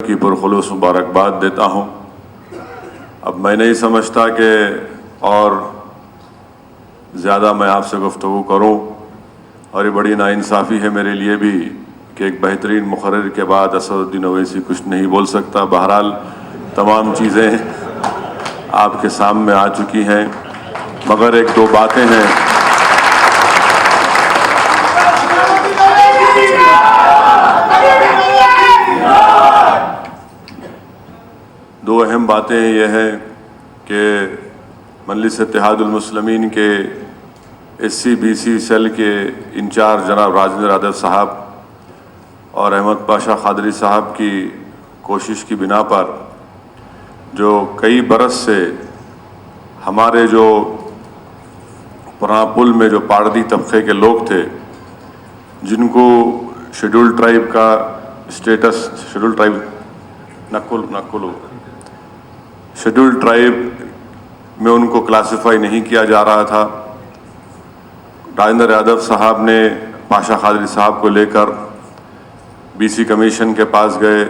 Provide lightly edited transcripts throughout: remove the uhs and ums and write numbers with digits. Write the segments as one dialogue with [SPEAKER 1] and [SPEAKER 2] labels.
[SPEAKER 1] کی پرخلوص مبارکباد دیتا ہوں۔ اب میں نہیں سمجھتا کہ اور زیادہ میں آپ سے گفتگو کروں، اور یہ بڑی ناانصافی ہے میرے لیے بھی کہ ایک بہترین مقرر کے بعد اسد الدین اویسی کچھ نہیں بول سکتا۔ بہرحال تمام چیزیں آپ کے سامنے آ چکی ہیں، مگر ایک دو باتیں ہیں دو اہم باتیں یہ ہیں کہ مجلس اتحاد المسلمین کے SC-BC سیل کے انچارج جناب راجندر یادو صاحب اور احمد پاشا قادری صاحب کی کوشش کی بنا پر جو کئی برس سے ہمارے جو پرانا پل میں جو پاردی طبقے کے لوگ تھے، جن کو شیڈول ٹرائب کا اسٹیٹس شیڈول ٹرائب میں ان کو کلاسیفائی نہیں کیا جا رہا تھا، راجندر یادو صاحب نے پاشا قادری صاحب کو لے کر BC کمیشن کے پاس گئے،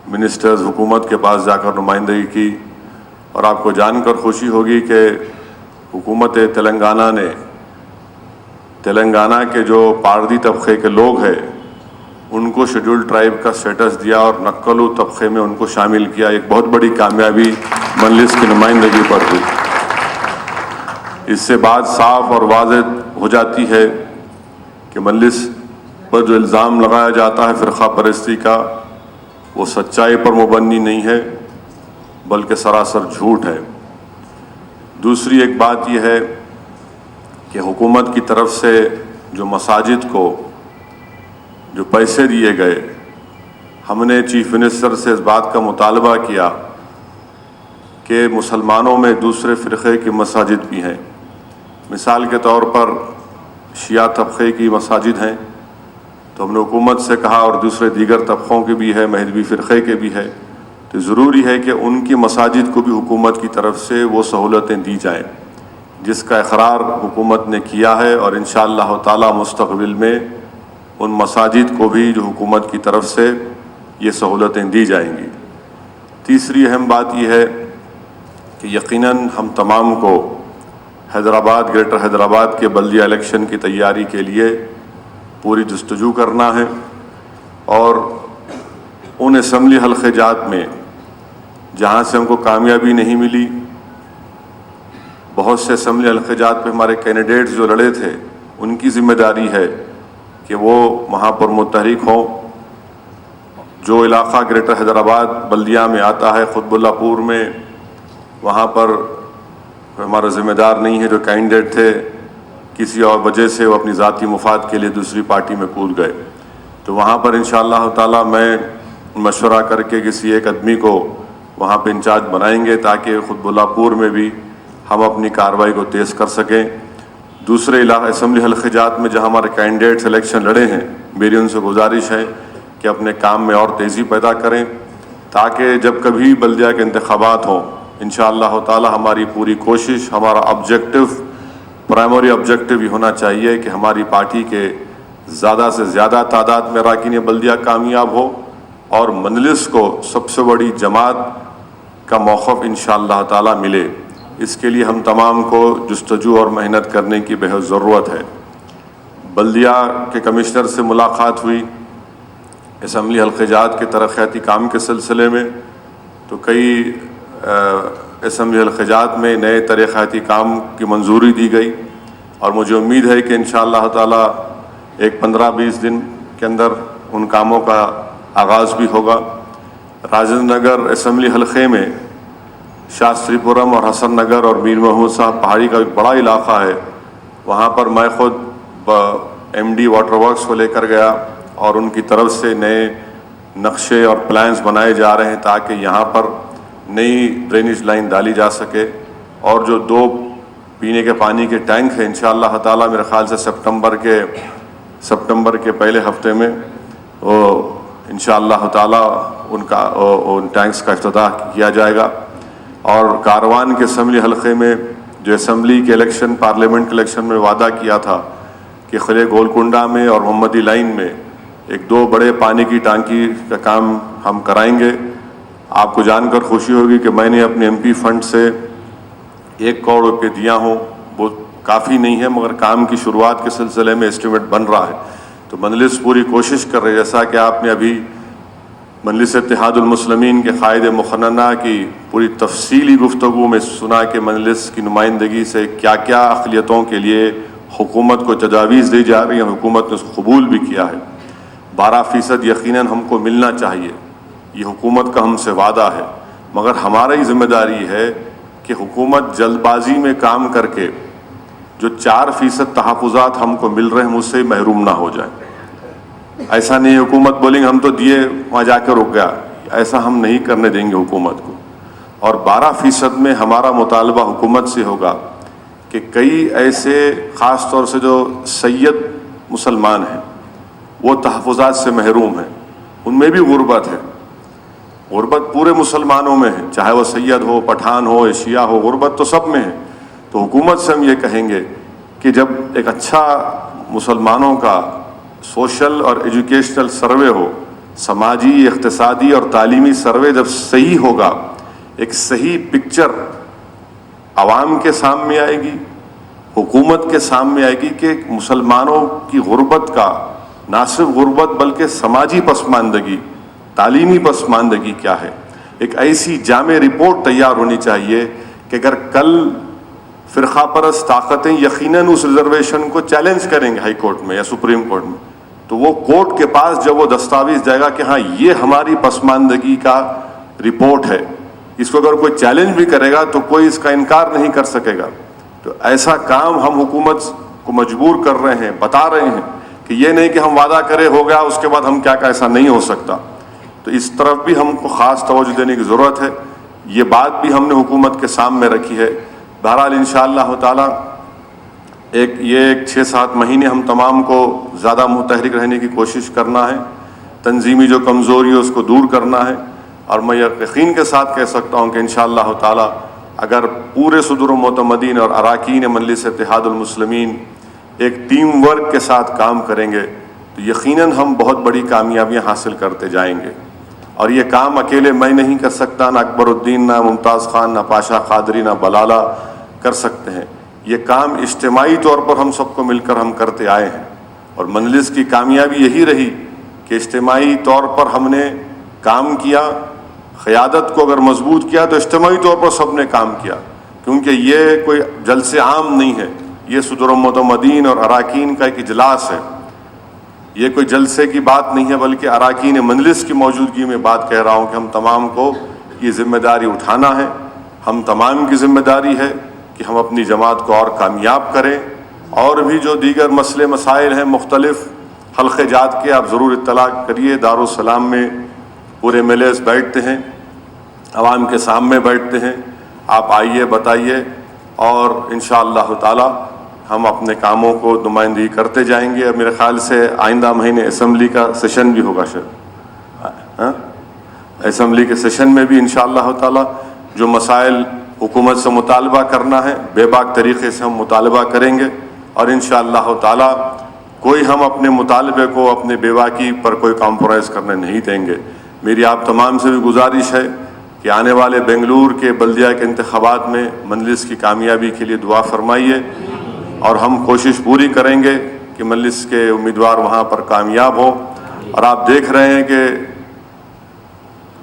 [SPEAKER 1] منسٹرز حکومت کے پاس جا کر نمائندگی کی، اور آپ کو جان کر خوشی ہوگی کہ حکومت تلنگانہ نے تلنگانہ کے جو پاردی طبقے کے لوگ ہیں ان کو شیڈول ٹرائب کا سٹیٹس دیا اور نکلو طبقے میں ان کو شامل کیا۔ ایک بہت بڑی کامیابی مجلس کی نمائندگی پر ہوئی۔ اس سے بات صاف اور واضح ہو جاتی ہے کہ مجلس پر جو الزام لگایا جاتا ہے فرقہ پرستی کا، وہ سچائی پر مبنی نہیں ہے بلکہ سراسر جھوٹ ہے۔ دوسری ایک بات یہ ہے کہ حکومت کی طرف سے جو مساجد کو جو پیسے دیے گئے، ہم نے چیف منسٹر سے اس بات کا مطالبہ کیا کہ مسلمانوں میں دوسرے فرقے کی مساجد بھی ہیں، مثال کے طور پر شیعہ طبقے کی مساجد ہیں، تو ہم نے حکومت سے کہا، اور دوسرے دیگر طبقوں کے بھی ہے، مہدوی فرقے کے بھی ہے، تو ضروری ہے کہ ان کی مساجد کو بھی حکومت کی طرف سے وہ سہولتیں دی جائیں، جس کا اقرار حکومت نے کیا ہے، اور انشاءاللہ تعالی مستقبل میں ان مساجد کو بھی جو حکومت کی طرف سے یہ سہولتیں دی جائیں گی۔ تیسری اہم بات یہ ہے کہ یقیناً ہم تمام کو حیدرآباد گریٹر حیدرآباد کے بلدیہ الیکشن کی تیاری کے لیے پوری جستجو کرنا ہے، اور ان اسمبلی حلقے جات میں جہاں سے ہم کو کامیابی نہیں ملی، بہت سے اسمبلی حلقے جات پہ ہمارے کینڈیڈیٹس جو لڑے تھے، ان کی ذمہ داری ہے کہ وہ وہاں پر متحرک ہوں۔ جو علاقہ گریٹر حیدرآباد بلدیہ میں آتا ہے، قطب اللہ پور میں، وہاں پر ہمارا ذمہ دار نہیں ہے، جو کینڈیڈیٹ تھے کسی اور وجہ سے وہ اپنی ذاتی مفاد کے لیے دوسری پارٹی میں کود گئے، تو وہاں پر انشاءاللہ تعالی میں مشورہ کر کے کسی ایک آدمی کو وہاں پہ انچارج بنائیں گے تاکہ قطب اللہ پور میں بھی ہم اپنی کارروائی کو تیز کر سکیں۔ دوسرے علاقہ اسمبلی حلقے جات میں جہاں ہمارے کینڈیڈیٹس الیکشن لڑے ہیں، میری ان سے گزارش ہے کہ اپنے کام میں اور تیزی پیدا کریں، تاکہ جب کبھی بلدیہ کے انتخابات ہوں، انشاءاللہ تعالی ہماری پوری کوشش، ہمارا پرائمری آبجیکٹیو یہ ہونا چاہیے کہ ہماری پارٹی کے زیادہ سے زیادہ تعداد میں اراکین بلدیہ کامیاب ہو، اور مجلس کو سب سے بڑی جماعت کا موقف انشاءاللہ تعالی ملے۔ اس کے لیے ہم تمام کو جستجو اور محنت کرنے کی بہت ضرورت ہے۔ بلدیہ کے کمشنر سے ملاقات ہوئی اسمبلی حلقے جات کے ترقیاتی کام کے سلسلے میں، تو کئی اسمبلی حلقے جات میں نئے ترقیاتی کام کی منظوری دی گئی، اور مجھے امید ہے کہ انشاءاللہ تعالی ایک 15-20 دن کے اندر ان کاموں کا آغاز بھی ہوگا۔ راجندر نگر اسمبلی حلقے میں شاستری پورم اور حسن نگر اور میر محمود صاحب پہاڑی کا ایک بڑا علاقہ ہے، وہاں پر میں خود MD واٹر ورکس کو لے کر گیا، اور ان کی طرف سے نئے نقشے اور پلانز بنائے جا رہے ہیں تاکہ یہاں پر نئی ڈرینیج لائن ڈالی جا سکے، اور جو 2 پینے کے پانی کے ٹینک ہیں انشاءاللہ تعالی میرے خیال سے سپتمبر کے پہلے ہفتے میں وہ انشاءاللہ تعالی ان ٹینکس کا افتتاح کیا جائے گا۔ اور کاروان کے اسمبلی حلقے میں جو اسمبلی کے الیکشن پارلیمنٹ کے الیکشن میں وعدہ کیا تھا کہ خلے گولکنڈہ میں اور محمدی لائن میں ایک 2 بڑے پانی کی ٹانکی کا کام ہم کرائیں گے. آپ کو جان کر خوشی ہوگی کہ میں نے اپنے MP فنڈ سے 1 کروڑ روپے دیا ہوں. وہ کافی نہیں ہے مگر کام کی شروعات کے سلسلے میں اسٹیمیٹ بن رہا ہے. تو مجلس پوری کوشش کر رہی ہے، جیسا کہ آپ نے ابھی مجلس اتحاد المسلمین کے قائد مقننہ کی پوری تفصیلی گفتگو میں سنا کہ مجلس کی نمائندگی سے کیا کیا اقلیتوں کے لیے حکومت کو تجاویز دی جا رہی ہیں. حکومت نے اس کو قبول بھی کیا ہے. 12% یقیناً ہم کو ملنا چاہیے، یہ حکومت کا ہم سے وعدہ ہے. مگر ہماری ذمہ داری ہے کہ حکومت جلد بازی میں کام کر کے جو 4% تحفظات ہم کو مل رہے ہیں اس سے محروم نہ ہو جائیں. ایسا نہیں حکومت بولیں گے ہم تو دیے وہاں جا کے رک گیا، ایسا ہم نہیں کرنے دیں گے حکومت کو. اور 12% میں ہمارا مطالبہ حکومت سے ہوگا کہ کئی ایسے خاص طور سے جو سید مسلمان ہیں وہ تحفظات سے محروم ہیں، ان میں بھی غربت ہے. غربت پورے مسلمانوں میں ہے، چاہے وہ سید ہو، پٹھان ہو، شیعہ ہو، غربت تو سب میں ہے. تو حکومت سے ہم یہ کہیں گے کہ جب ایک اچھا مسلمانوں کا سوشل اور ایجوکیشنل سروے ہو، سماجی، اقتصادی اور تعلیمی سروے جب صحیح ہوگا، ایک صحیح پکچر عوام کے سامنے آئے گی، حکومت کے سامنے آئے گی کہ مسلمانوں کی غربت کا نہ صرف غربت بلکہ سماجی پسماندگی، تعلیمی پسماندگی کیا ہے. ایک ایسی جامع رپورٹ تیار ہونی چاہیے کہ اگر کل فرقہ پرست طاقتیں یقیناً اس ریزرویشن کو چیلنج کریں گے ہائی کورٹ میں یا سپریم کورٹ میں، تو وہ کورٹ کے پاس جب وہ دستاویز جائے گا کہ ہاں یہ ہماری پسماندگی کا رپورٹ ہے، اس کو اگر کوئی چیلنج بھی کرے گا تو کوئی اس کا انکار نہیں کر سکے گا. تو ایسا کام ہم حکومت کو مجبور کر رہے ہیں، بتا رہے ہیں کہ یہ نہیں کہ ہم وعدہ کرے ہو گیا اس کے بعد ہم کیا ایسا نہیں ہو سکتا. تو اس طرف بھی ہم کو خاص توجہ دینے کی ضرورت ہے. یہ بات بھی ہم نے حکومت کے سامنے رکھی ہے. بہرحال انشاءاللہ تعالی ایک 6-7 مہینے ہم تمام کو زیادہ متحرک رہنے کی کوشش کرنا ہے، تنظیمی جو کمزوری ہے اس کو دور کرنا ہے. اور میں یقین کے ساتھ کہہ سکتا ہوں کہ انشاءاللہ تعالی اگر پورے صدور و معتمدین اور اراکین مجلس اتحاد المسلمین ایک ٹیم ورک کے ساتھ کام کریں گے تو یقیناً ہم بہت بڑی کامیابیاں حاصل کرتے جائیں گے. اور یہ کام اکیلے میں نہیں کر سکتا، نہ اکبر الدین، نہ ممتاز خان، نہ پاشا قادری، نہ بلالہ کر سکتے ہیں. یہ کام اجتماعی طور پر ہم سب کو مل کر ہم کرتے آئے ہیں. اور مجلس کی کامیابی یہی رہی کہ اجتماعی طور پر ہم نے کام کیا، قیادت کو اگر مضبوط کیا تو اجتماعی طور پر سب نے کام کیا. کیونکہ یہ کوئی جلسے عام نہیں ہے، یہ صدور و معتمدین اور اراکین کا ایک اجلاس ہے. یہ کوئی جلسے کی بات نہیں ہے بلکہ اراکین مجلس کی موجودگی میں بات کہہ رہا ہوں کہ ہم تمام کو یہ ذمہ داری اٹھانا ہے. ہم تمام کی ذمہ داری ہے کہ ہم اپنی جماعت کو اور کامیاب کریں. اور بھی جو دیگر مسئلے مسائل ہیں مختلف حلقے جات کے، آپ ضرور اطلاع کریے. دارالسلام میں پورے MLAs بیٹھتے ہیں، عوام کے سامنے بیٹھتے ہیں. آپ آئیے، بتائیے، اور انشاءاللہ تعالی ہم اپنے کاموں کو نمائندگی کرتے جائیں گے. میرے خیال سے آئندہ مہینے اسمبلی کا سیشن بھی ہوگا شاید. اسمبلی کے سیشن میں بھی انشاءاللہ تعالی جو مسائل حکومت سے مطالبہ کرنا ہے بے باک طریقے سے ہم مطالبہ کریں گے. اور انشاءاللہ تعالی کوئی ہم اپنے مطالبے کو اپنے بے باکی پر کوئی کمپرومائز کرنے نہیں دیں گے. میری آپ تمام سے بھی گزارش ہے کہ آنے والے بنگلور کے بلدیہ کے انتخابات میں مجلس کی کامیابی کے لیے دعا فرمائیے. اور ہم کوشش پوری کریں گے کہ مجلس کے امیدوار وہاں پر کامیاب ہوں. اور آپ دیکھ رہے ہیں کہ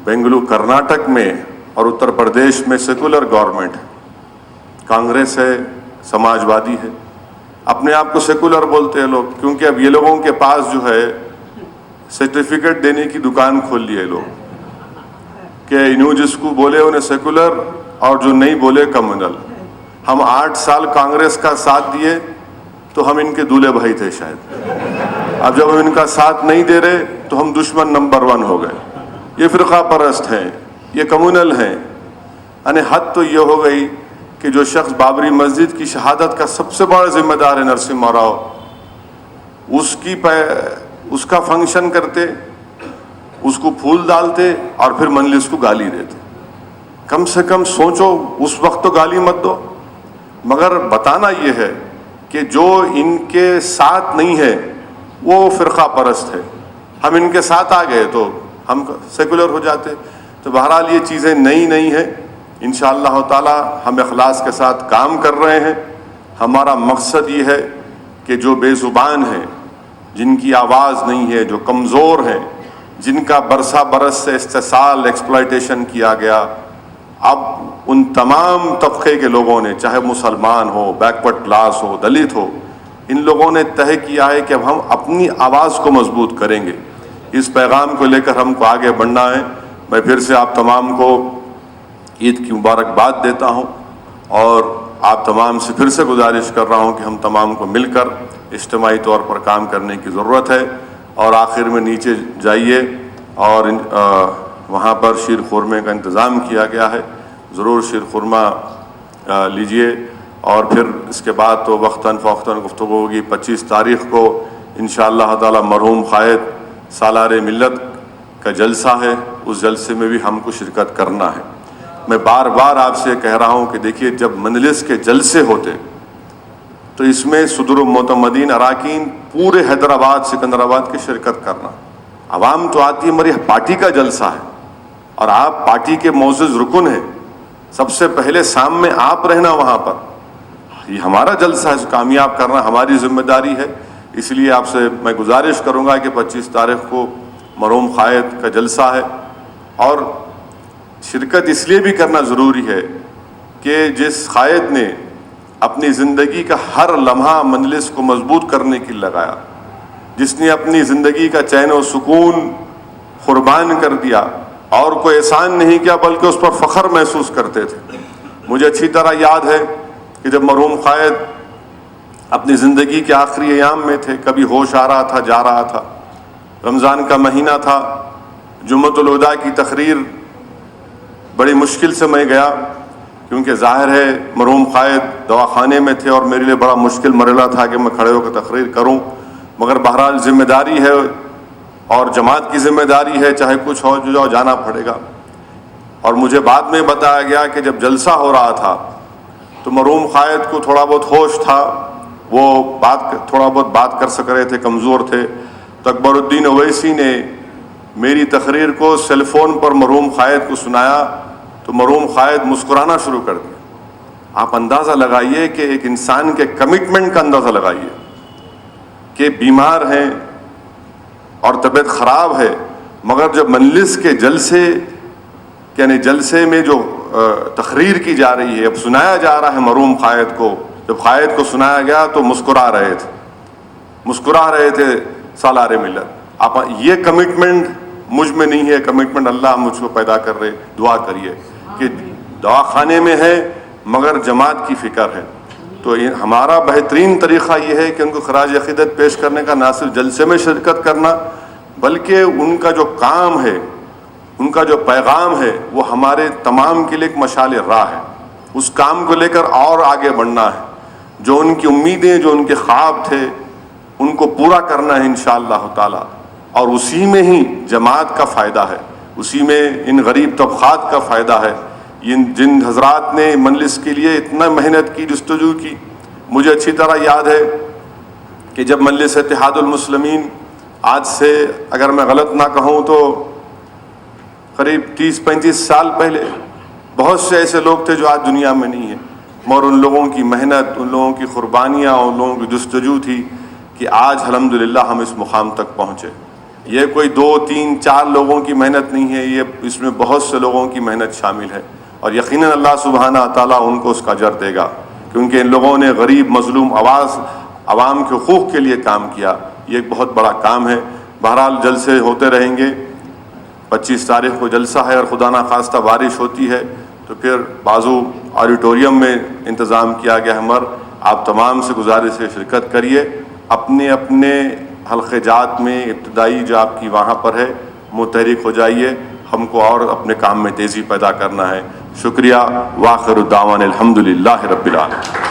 [SPEAKER 1] بنگلور، کرناٹک میں اور اتر پردیش میں سیکولر گورنمنٹ ہے، کانگریس ہے، سماج وادی ہے. اپنے آپ کو سیکولر بولتے ہیں لوگ، کیونکہ اب یہ لوگوں کے پاس جو ہے سرٹیفکیٹ دینے کی دکان کھول لی ہے لوگ کہ انہوں جس کو بولے انہیں سیکولر اور جو نہیں بولے کمیونل. ہم 8 سال کانگریس کا ساتھ دیے تو ہم ان کے دولہے بھائی تھے شاید. اب جب ہم ان کا ساتھ نہیں دے رہے تو ہم دشمن نمبر 1 ہو گئے. یہ فرقہ پرست ہیں، یہ کمیونل ہیں. یعنی حد تو یہ ہو گئی کہ جو شخص بابری مسجد کی شہادت کا سب سے بڑا ذمہ دار ہے نرسمہا راؤ، اس کا فنکشن کرتے، اس کو پھول ڈالتے اور پھر مجلس کو گالی دیتے. کم سے کم سوچو، اس وقت تو گالی مت دو، مگر بتانا یہ ہے کہ جو ان کے ساتھ نہیں ہے وہ فرقہ پرست ہے. ہم ان کے ساتھ آ گئے تو ہم سیکولر ہو جاتے. تو بہرحال یہ چیزیں نئی ہیں. انشاءاللہ تعالی ہم اخلاص کے ساتھ کام کر رہے ہیں. ہمارا مقصد یہ ہے کہ جو بے زبان ہیں، جن کی آواز نہیں ہے، جو کمزور ہیں، جن کا برسہ برس سے استحصال ایکسپلائٹیشن کیا گیا، اب ان تمام طبقے کے لوگوں نے، چاہے مسلمان ہو، بیکورڈ کلاس ہو، دلت ہو، ان لوگوں نے طے کیا ہے کہ اب ہم اپنی آواز کو مضبوط کریں گے. اس پیغام کو لے کر ہم کو آگے بڑھنا ہے. میں پھر سے آپ تمام کو عید کی مبارکباد دیتا ہوں اور آپ تمام سے پھر سے گزارش کر رہا ہوں کہ ہم تمام کو مل کر اجتماعی طور پر کام کرنے کی ضرورت ہے. اور آخر میں نیچے جائیے اور وہاں پر شیر خورمے کا انتظام کیا گیا ہے، ضرور شیر خورمہ لیجئے. اور پھر اس کے بعد تو وقتاً فوقتاً گفتگو ہوگی. 25 تاریخ کو انشاءاللہ تعالی مرحوم قائد سالار ملت کا جلسہ ہے. اس جلسے میں بھی ہم کو شرکت کرنا ہے. میں بار بار آپ سے کہہ رہا ہوں کہ دیکھیے، جب مجلس کے جلسے ہوتے تو اس میں صدر المعتمدین اراکین پورے حیدرآباد سکندرآباد کی شرکت کرنا. عوام تو آتی ہے، ہماری پارٹی کا جلسہ ہے اور آپ پارٹی کے معزز رکن ہیں. سب سے پہلے سامنے آپ رہنا وہاں پر. یہ ہمارا جلسہ ہے، کامیاب کرنا ہماری ذمہ داری ہے. اس لیے آپ سے میں گزارش کروں گا کہ 25 تاریخ کو مرحوم قائد کا جلسہ ہے اور شرکت اس لیے بھی کرنا ضروری ہے کہ جس قائد نے اپنی زندگی کا ہر لمحہ مجلس کو مضبوط کرنے کے لیے لگایا، جس نے اپنی زندگی کا چین و سکون قربان کر دیا اور کوئی احسان نہیں کیا بلکہ اس پر فخر محسوس کرتے تھے. مجھے اچھی طرح یاد ہے کہ جب مرحوم قائد اپنی زندگی کے آخری ایام میں تھے، کبھی ہوش آ رہا تھا، جا رہا تھا. رمضان کا مہینہ تھا، جمعۃ الوداع کی تقریر بڑی مشکل سے میں گیا کیونکہ ظاہر ہے مرحوم قائد دواخانے میں تھے اور میرے لیے بڑا مشکل مرحلہ تھا کہ میں کھڑے ہو کر تقریر کروں. مگر بہرحال ذمہ داری ہے اور جماعت کی ذمہ داری ہے، چاہے کچھ ہو جو جانا پڑے گا. اور مجھے بعد میں بتایا گیا کہ جب جلسہ ہو رہا تھا تو مرحوم قائد کو تھوڑا بہت ہوش تھا، وہ تھوڑا بہت بات کر سک رہے تھے، کمزور تھے. تو اکبر الدین اویسی نے میری تقریر کو سیل فون پر مرحوم قائد کو سنایا تو مرحوم قائد مسکرانا شروع کر دیا. آپ اندازہ لگائیے کہ ایک انسان کے کمٹمنٹ کا اندازہ لگائیے کہ بیمار ہیں اور طبیعت خراب ہے، مگر جب مجلس کے جلسے یعنی جلسے میں جو تقریر کی جا رہی ہے، اب سنایا جا رہا ہے مرحوم قائد کو، جب قائد کو سنایا گیا تو مسکرا رہے تھے سالار ملت. آپ یہ کمٹمنٹ مجھ میں نہیں ہے، کمٹمنٹ اللہ مجھ کو پیدا کر رہے. دعا کریے کہ دواخانے میں ہے مگر جماعت کی فکر ہے. تو ہمارا بہترین طریقہ یہ ہے کہ ان کو خراج عقیدت پیش کرنے کا نہ صرف جلسے میں شرکت کرنا بلکہ ان کا جو کام ہے، ان کا جو پیغام ہے وہ ہمارے تمام کے لیے ایک مشعل راہ ہے. اس کام کو لے کر اور آگے بڑھنا ہے. جو ان کی امیدیں، جو ان کے خواب تھے، ان کو پورا کرنا ہے انشاءاللہ تعالی. اور اسی میں ہی جماعت کا فائدہ ہے، اسی میں ان غریب طبقات کا فائدہ ہے. جن حضرات نے مجلس کے لیے اتنا محنت کی، جستجو کی. مجھے اچھی طرح یاد ہے کہ جب مجلس اتحاد المسلمین آج سے اگر میں غلط نہ کہوں تو قریب 30-35 سال پہلے بہت سے ایسے لوگ تھے جو آج دنیا میں نہیں ہیں، مگر ان لوگوں کی محنت، ان لوگوں کی قربانیاں، ان لوگوں کی جستجو تھی کہ آج الحمدللہ ہم اس مقام تک پہنچے. یہ کوئی 2-3-4 لوگوں کی محنت نہیں ہے، یہ اس میں بہت سے لوگوں کی محنت شامل ہے. اور یقیناً اللہ سبحانہ تعالیٰ ان کو اس کا اجر دے گا کیونکہ ان لوگوں نے غریب مظلوم عوام کے حقوق کے لیے کام کیا. یہ ایک بہت بڑا کام ہے. بہرحال جلسے ہوتے رہیں گے. 25 تاریخ کو جلسہ ہے اور خدا نہ خواستہ بارش ہوتی ہے تو پھر بازو آڈیٹوریم میں انتظام کیا گیا ہے. آپ تمام سے گزارش ہے شرکت کریے. اپنے اپنے حلقے جات میں ابتدائی جو آپ کی وہاں پر ہے متحرک ہو جائیے. ہم کو اور اپنے کام میں تیزی پیدا کرنا ہے. شکریہ. وآخر الدعوانا الحمدللہ رب العالمین.